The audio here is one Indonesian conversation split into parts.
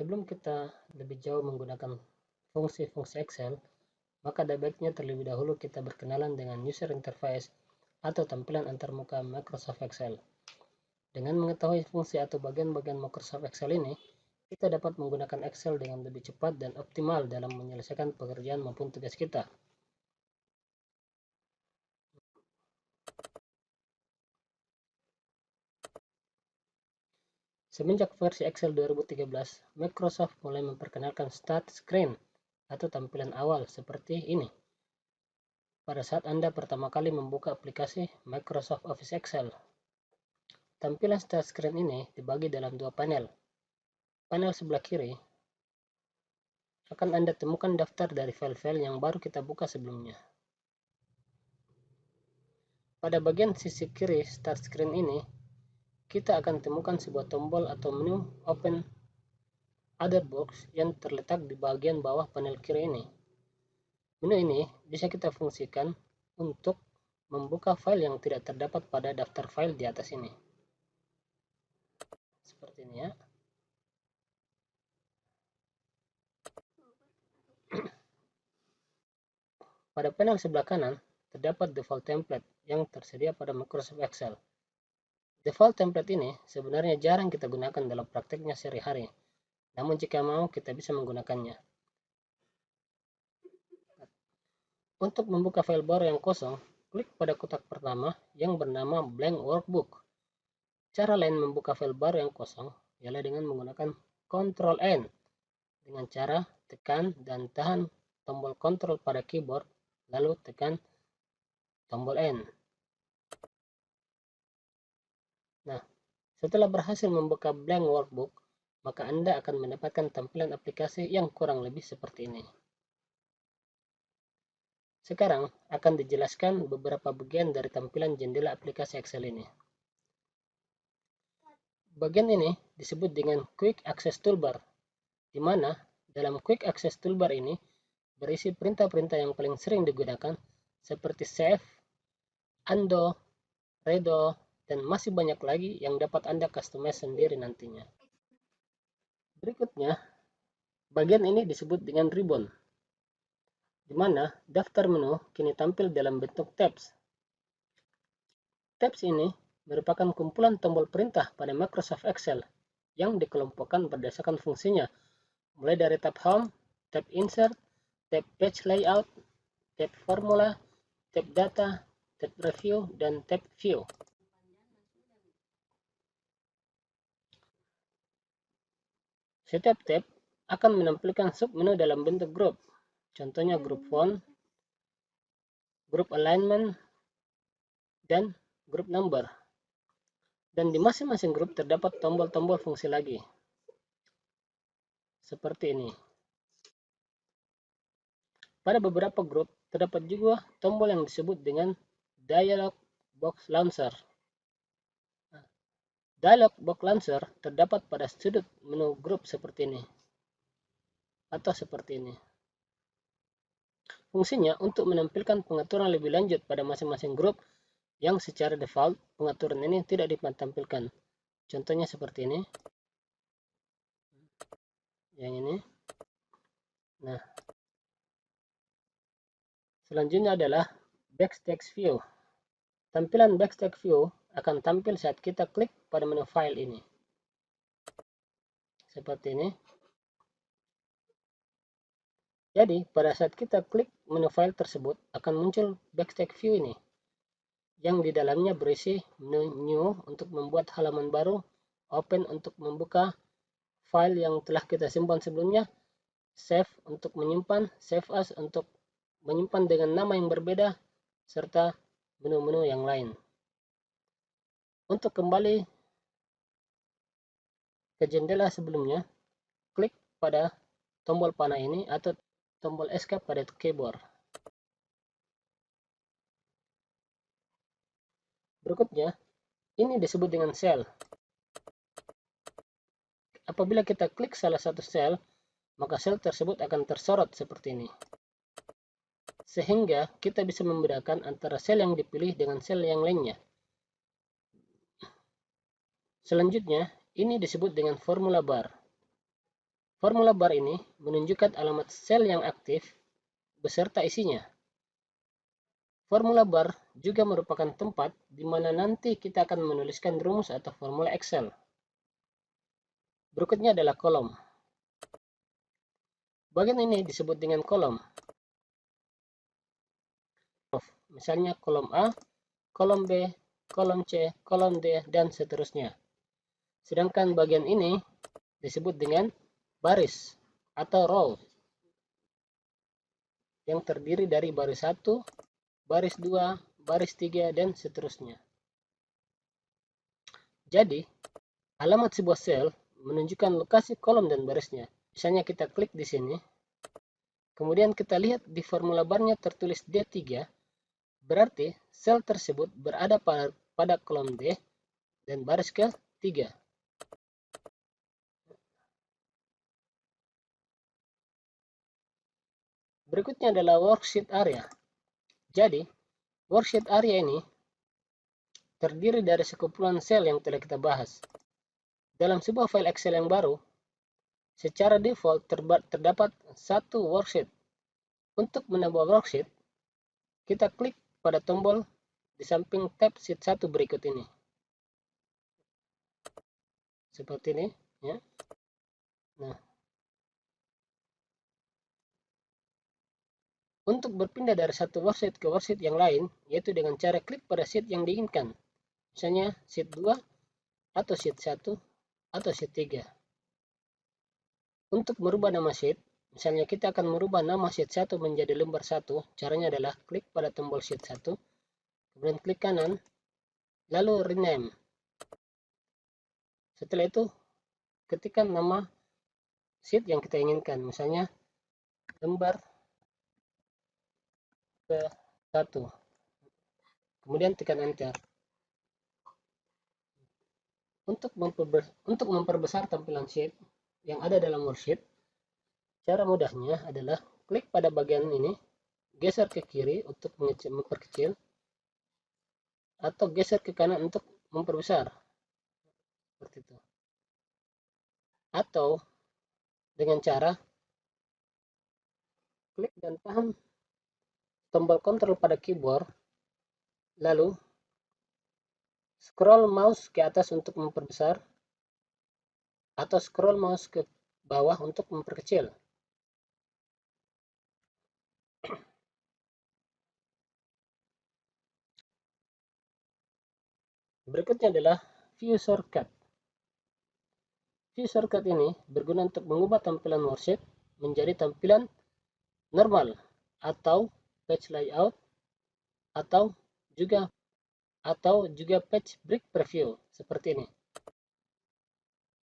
Sebelum kita lebih jauh menggunakan fungsi-fungsi Excel, maka ada baiknya terlebih dahulu kita berkenalan dengan user interface atau tampilan antarmuka Microsoft Excel. Dengan mengetahui fungsi atau bagian-bagian Microsoft Excel ini, kita dapat menggunakan Excel dengan lebih cepat dan optimal dalam menyelesaikan pekerjaan maupun tugas kita. Semenjak versi Excel 2013, Microsoft mulai memperkenalkan Start Screen atau tampilan awal seperti ini. Pada saat Anda pertama kali membuka aplikasi Microsoft Office Excel, tampilan Start Screen ini dibagi dalam dua panel. Panel sebelah kiri akan Anda temukan daftar dari file-file yang baru kita buka sebelumnya. Pada bagian sisi kiri Start Screen ini, kita akan temukan sebuah tombol atau menu Open Other Box yang terletak di bagian bawah panel kiri ini. Menu ini bisa kita fungsikan untuk membuka file yang tidak terdapat pada daftar file di atas ini. Seperti ini ya. Pada panel sebelah kanan, terdapat default template yang tersedia pada Microsoft Excel. Default template ini sebenarnya jarang kita gunakan dalam prakteknya sehari-hari, namun jika mau kita bisa menggunakannya. Untuk membuka file baru yang kosong, klik pada kotak pertama yang bernama Blank Workbook. Cara lain membuka file baru yang kosong ialah dengan menggunakan Ctrl+N dengan cara tekan dan tahan tombol Ctrl pada keyboard, lalu tekan tombol N. Nah, setelah berhasil membuka Blank Workbook, maka Anda akan mendapatkan tampilan aplikasi yang kurang lebih seperti ini. Sekarang akan dijelaskan beberapa bagian dari tampilan jendela aplikasi Excel ini. Bagian ini disebut dengan Quick Access Toolbar, di mana dalam Quick Access Toolbar ini berisi perintah-perintah yang paling sering digunakan seperti Save, Undo, Redo, dan masih banyak lagi yang dapat Anda customize sendiri nantinya. Berikutnya, bagian ini disebut dengan Ribbon, di mana daftar menu kini tampil dalam bentuk tabs. Tabs ini merupakan kumpulan tombol perintah pada Microsoft Excel yang dikelompokkan berdasarkan fungsinya, mulai dari tab Home, tab Insert, tab Page Layout, tab Formula, tab Data, tab Review, dan tab View. Setiap tab akan menampilkan submenu dalam bentuk grup, contohnya grup font, grup alignment, dan grup number. Dan di masing-masing grup terdapat tombol-tombol fungsi lagi, seperti ini. Pada beberapa grup, terdapat juga tombol yang disebut dengan Dialog Box Launcher. Dialog Box Launcher terdapat pada sudut menu grup seperti ini, atau seperti ini. Fungsinya untuk menampilkan pengaturan lebih lanjut pada masing-masing grup yang secara default pengaturan ini tidak ditampilkan. Contohnya seperti ini. Yang ini. Nah, selanjutnya adalah Backstage View. Tampilan Backstage View akan tampil saat kita klik pada menu file ini. Seperti ini. Jadi, pada saat kita klik menu file tersebut, akan muncul Backstage View ini, yang di dalamnya berisi menu New untuk membuat halaman baru, Open untuk membuka file yang telah kita simpan sebelumnya, Save untuk menyimpan, Save As untuk menyimpan dengan nama yang berbeda, serta menu-menu yang lain. Untuk kembali ke jendela sebelumnya, klik pada tombol panah ini atau tombol Escape pada keyboard. Berikutnya, ini disebut dengan sel. Apabila kita klik salah satu sel, maka sel tersebut akan tersorot seperti ini. Sehingga kita bisa membedakan antara sel yang dipilih dengan sel yang lainnya. Selanjutnya, ini disebut dengan formula bar. Formula bar ini menunjukkan alamat sel yang aktif beserta isinya. Formula bar juga merupakan tempat di mana nanti kita akan menuliskan rumus atau formula Excel. Berikutnya adalah kolom. Bagian ini disebut dengan kolom. Misalnya kolom A, kolom B, kolom C, kolom D, dan seterusnya. Sedangkan bagian ini disebut dengan baris atau row yang terdiri dari baris 1, baris 2, baris 3, dan seterusnya. Jadi, alamat sebuah sel menunjukkan lokasi kolom dan barisnya. Misalnya kita klik di sini, kemudian kita lihat di formula barnya tertulis D3, berarti sel tersebut berada pada kolom D dan baris ke-3. Berikutnya adalah worksheet area. Jadi, worksheet area ini terdiri dari sekumpulan sel yang telah kita bahas. Dalam sebuah file Excel yang baru, secara default terdapat satu worksheet. Untuk menambah worksheet, kita klik pada tombol di samping tab sheet 1 berikut ini. Seperti ini, ya. Nah, untuk berpindah dari satu worksheet ke worksheet yang lain, yaitu dengan cara klik pada sheet yang diinginkan. Misalnya sheet 2, atau sheet 1, atau sheet 3. Untuk merubah nama sheet, misalnya kita akan merubah nama sheet 1 menjadi lembar 1, caranya adalah klik pada tombol sheet 1, kemudian klik kanan, lalu rename. Setelah itu, ketikkan nama sheet yang kita inginkan, misalnya lembar ke-1. Kemudian tekan enter. Untuk memperbesar tampilan sheet yang ada dalam worksheet, cara mudahnya adalah klik pada bagian ini, geser ke kiri untuk memperkecil, atau geser ke kanan untuk memperbesar. Seperti itu. Atau dengan cara klik dan tahan tombol kontrol pada keyboard, lalu scroll mouse ke atas untuk memperbesar, atau scroll mouse ke bawah untuk memperkecil. Berikutnya adalah view shortcut. View shortcut ini berguna untuk mengubah tampilan worksheet menjadi tampilan normal atau page layout atau juga page break preview seperti ini.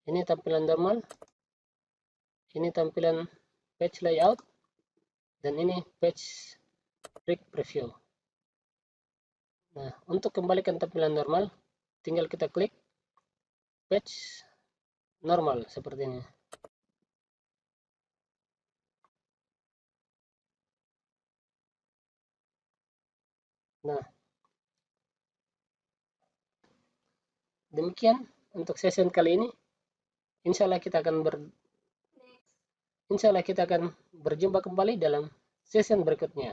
Ini tampilan normal, ini tampilan page layout, dan ini page break preview. Nah, untuk kembalikan tampilan normal, tinggal kita klik page normal seperti ini. Nah, demikian untuk session kali ini. Insya Allah kita akan berjumpa kembali dalam session berikutnya.